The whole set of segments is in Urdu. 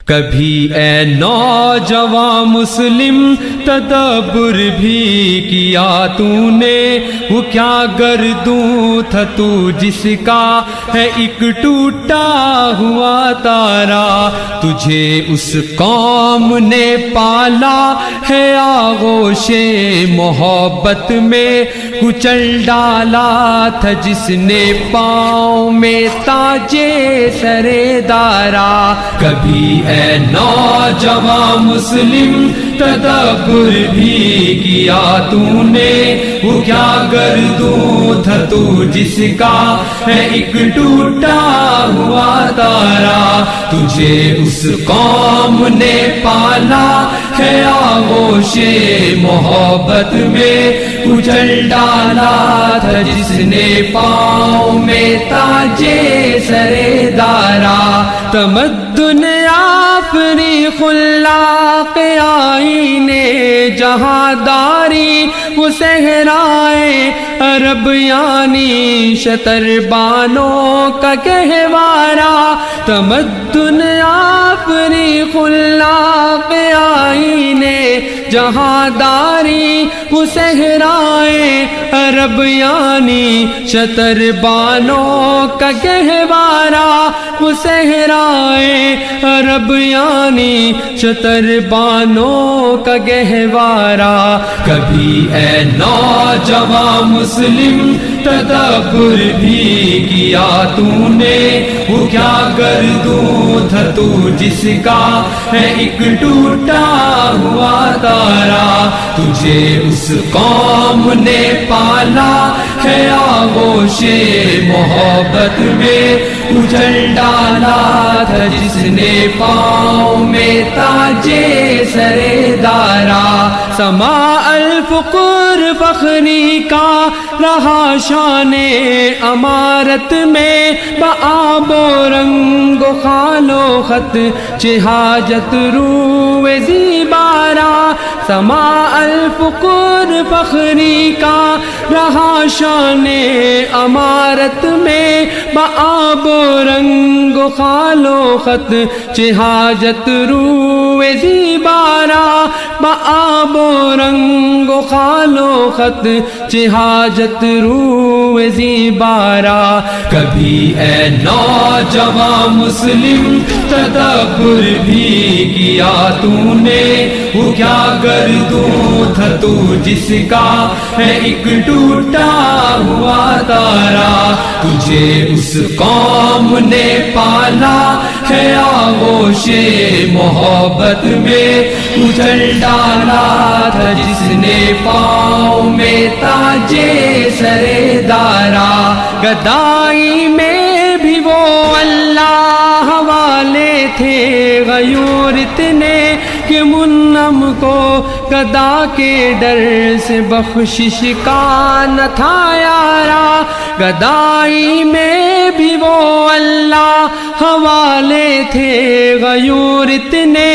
کبھی اے نوجوان مسلم تدبر بھی کیا تو نے، وہ کیا گردوں تھا تو جس کا ہے ایک ٹوٹا ہوا تارا، تجھے اس قوم نے پالا ہے آغوش محبت میں، کچل ڈالا تھا جس نے پاؤں میں تاجے سرے دارا۔ کبھی اے نوجوان مسلم تدبر بھی کیا تو نے، وہ کیا گردوں تھا تو جس کا ہے ایک ٹوٹا ہوا تارا، تجھے اس قوم نے پالا ہے آغوش محبت میں، کچل ڈالا تھا جس نے پاؤں میں تاجے سرے دارا۔ تمدن آفری خلاق آئین جہاں داری، وہ صحرائے عرب یعنی شتر بانوں کا گہوارہ، تمدن آفری خلاق آئین جہاں داری، وہ صحرائے عرب یعنی شتر بانوں کا گہوارہ، وہ صحرائے عرب یعنی شتر بانوں کا گہوارہ۔ کبھی اے نوجوان مسلم تدبر بھی کیا تو نے، وہ کیا گردوں تھا تو جس کا ہے ایک ٹوٹا ہوا تارا، تجھے اس قوم نے پالا ہے آغوش محبت میں، کچل ڈالا تھا جس نے پاؤں میں تاجے سرے دارا۔ سما الفقر فخری کا رہا شان امارت میں، بآب و رنگ و خال و خط چہ حاجت روئے زیبارا۔ سما الفقر فخری کا رہا شان امارت میں، بآب و رنگ و خال و خط چہ حاجت روئے زیبارا، بآب و رنگ و خال و خط چہ حاجت روئے زیبارا۔ کبھی اے نوجوان مسلم تدبر بھی کیا تو نے، وہ کیا گردوں تھا تو جس کا ہے ایک ٹوٹا ہوا تارا، تجھے اس قوم نے پالا ہے آغوش محبت میں، کچل ڈالا تھا جس نے پاؤں میں تاجے سرے دارا۔ گدائی میں بھی وہ اللہ والے تھے غیور اتنے کہ منعم کو گدا کے ڈر سے بخشش کا نہ تھا یارا۔ گدائی میں بھی وہ اللہ حوالے تھے غیور اتنے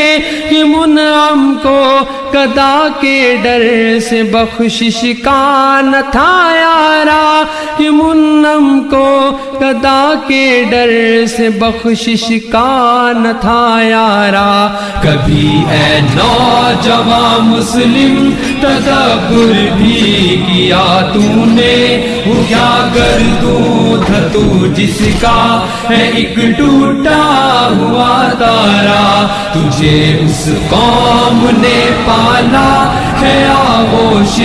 کہ منعم کو گدا کے ڈر سے بخشش کا نہ تھا یارا، کہ منعم کو گدا کے ڈر سے بخشش کا نہ تھا یارا۔ کبھی اے نوجوان مسلم تدبر بھی کیا تو نے، وہ کیا گردوں تھا تو جس کا ہے ایک ٹوٹا ہوا تارا، تجھے اس قوم نے پالا ہے آغوش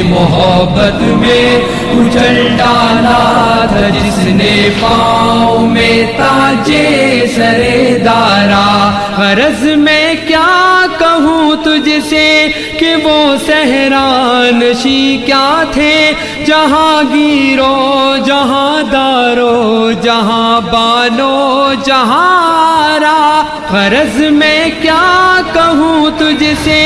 محبت میں، کچل ڈالا تھا جس نے پاؤں میں تاجے سرے دارا۔ غرض میں کیا کہوں تجھ سے کہ وہ صحرانشی کیا تھے، جہاں گیرو جہاں دارو جہاں بانو جہاں را۔ غرض میں کیا کہوں تجھ سے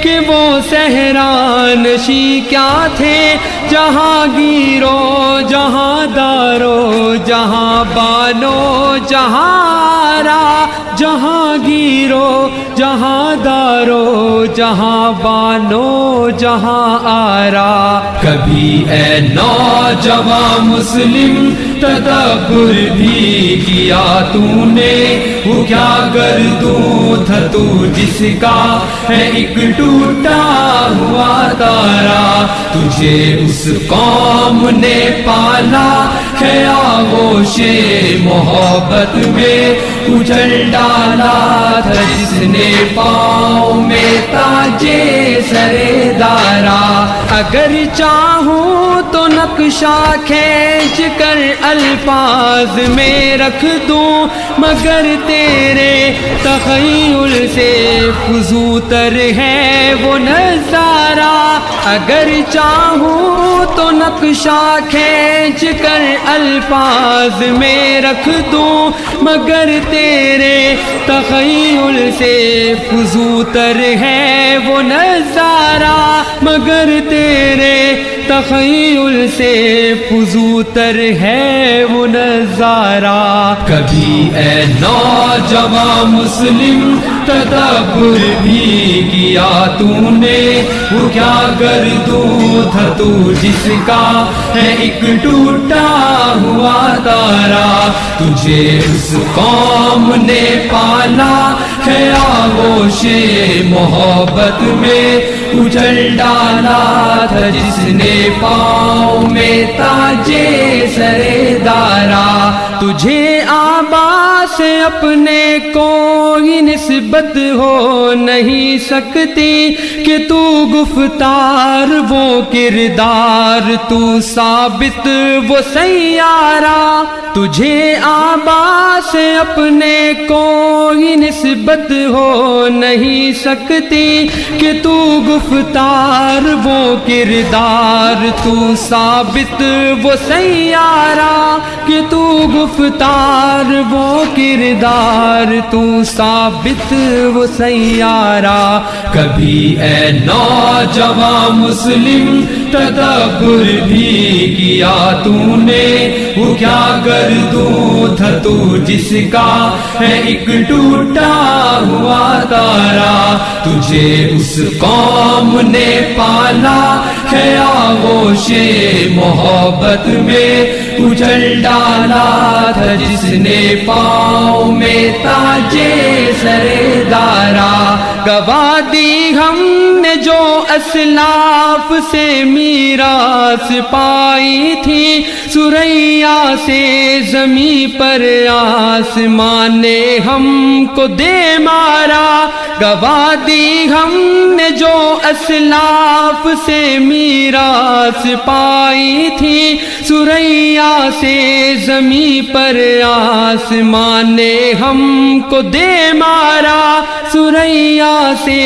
کہ وہ صحرانشی کیا تھے، جہاں گیرو جہاں دارو جہاں بانو جہاں را، جہاں گیرو جہاں دارو جہاں بانو جہاں آرا. کبھی اے نوجوان مسلم تدبر بھی کیا تو نے، وہ کیا گردوں تھا تو جس کا ہے ایک ٹوٹا ہوا تارا. تجھے اس قوم نے پالا ہے آغوش محبت میں اجل ڈالا تھا جس نے پاؤں میں تاجے سرے دارا. اگر چاہوں تو نقشہ کھینچ کر الفاظ میں رکھ دوں، مگر تیرے تخیل سے فزوں تر ہے وہ نظارہ. اگر چاہوں تو نقشہ کھینچ کر الفاظ میں رکھ دوں، مگر تیرے تخیل سے فزوں تر ہے وہ نظارہ. مگر تیرے تخیل سے فزوں تر ہے وہ نظارہ. کبھی اے نوجوان مسلم تدبر بھی کیا تو نے، وہ کیا گردوں تھا تو جس کا ہے ایک ٹوٹا ہوا تارا. تجھے اس قوم نے پالا ہے آغوش محبت میں اجل ڈالا تھا جس نے پاؤں میں تاجے سرے دارا. تجھے آبا سے اپنے کوئی نسبت ہو نہیں سکتی کہ تو گفتار وہ کردار تو ثابت وہ سیارہ. تجھے آبا سے اپنے کوئی نسبت ہو نہیں سکتی کہ تو گفتار وہ کردار تو ثابت وہ سیارہ. کہ تو گفتار وہ کردار تو ثابت وہ سیارہ. کبھی اے نوجوان مسلم تدبر بھی کیا تو نے، وہ کیا گردوں تھا تو جس کا ہے ایک ٹوٹا ہوا تارا. تجھے اس قوم نے پالا ہے آغوش محبت میں اجل ڈالا تھا جس نے پاؤں میں تاجے سرے دارا. گواہ دی ہم نے جو اسلاف سے میراث پائی تھی، سریا سے زمین پر آسمان نے ہم کو دے مارا. گواہ دی ہم نے جو اسلاف سے میراث پائی تھی، سریا سے زمین پر آسمان نے ہم کو دے مارا. سریا سے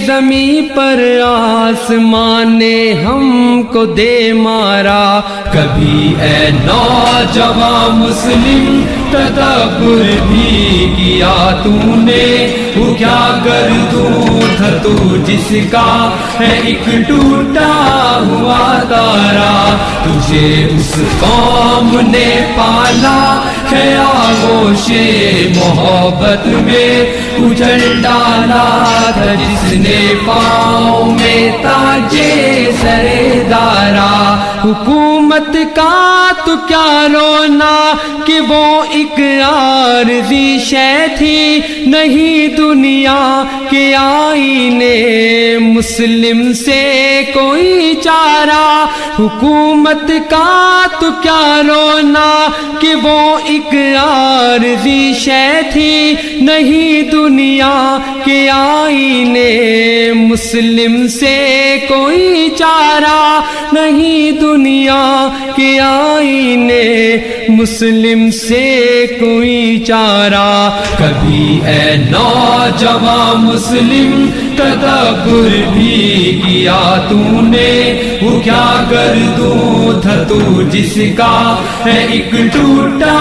زمین پر آسمان نے ہم کو دے مارا. کبھی اے نوجوان مسلم تدبر بھی کیا تو نے، وہ کیا گردوں تھا تو جس کا ہے ایک ٹوٹا ہوا تارا. تجھے اس قوم نے پالا ہے آغوش محبت میں اجل ڈالا تھا جس نے پاؤں میں تاجے سرے دارا. حکومت کا تو کیا رونا کہ وہ ایک عارضی شے تھی، نہیں دنیا کے آئینے مسلم سے کوئی چارہ. حکومت کا تو کیا رونا کہ وہ ایک عارضی شے تھی، نہیں دنیا کے آئینے مسلم سے کوئی چارہ. نہیں دنیا کے آئینے مسلم سے کوئی چارہ. کبھی اے نوجوان مسلم تدبر بھی کیا تو نے، وہ کیا گردوں تھا تو جس کا ہے ایک ٹوٹا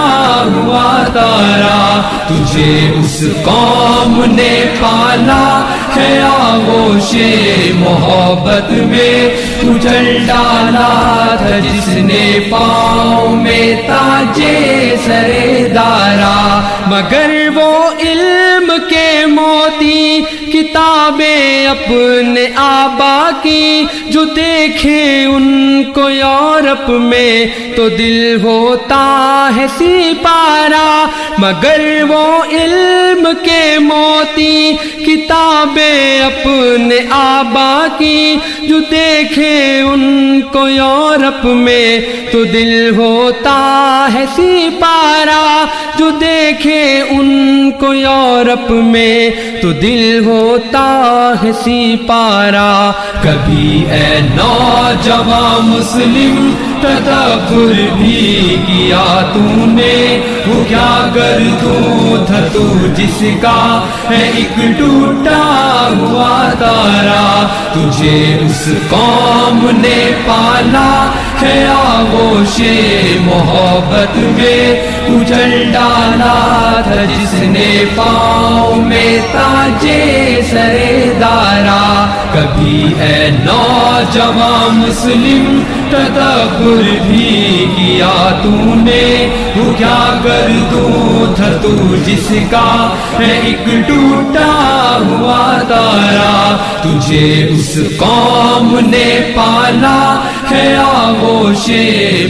ہوا تارا. تجھے اس قوم نے پالا ہے آغوش محبت میں اجل ڈالا تھا جس نے پاؤں میں تاجے سرے دارا. مگر وہ علم کے کتابیں اپنے آبا کی جو دیکھیں ان کو یورپ میں تو دل ہوتا ہے سپارہ، مگر وہ علم کے موتی کتابیں اپنے آبا کی جو دیکھیں ان کو یورپ میں تو دل ہوتا ہے سپارہ، جو دیکھے ان کو یورپ میں تو دل ہوتا ہے سپارہ۔ کبھی اے نوجوان مسلم تدبر بھی کیا تو نے، وہ کیا گردوں تھا تو جس کا ہے ایک ٹوٹا ہوا تارا، تجھے اس قوم نے پالا ہے آغوش محبت میں، اجل ڈالا تھا جس نے پاؤں میں تاجے سرے دارا۔ کبھی اے نوجوان مسلم تدبر بھی کیا تو نے، وہ کیا گردوں تھا تو جس کا ہے ایک ٹوٹا ہوا تارا، تجھے اس قوم نے پالا ہے آغوش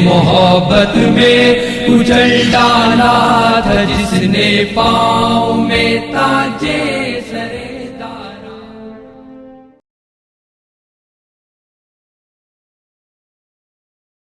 محبت میں، اجل ڈالا تھا جس نے پاؤں میں تاجے سرے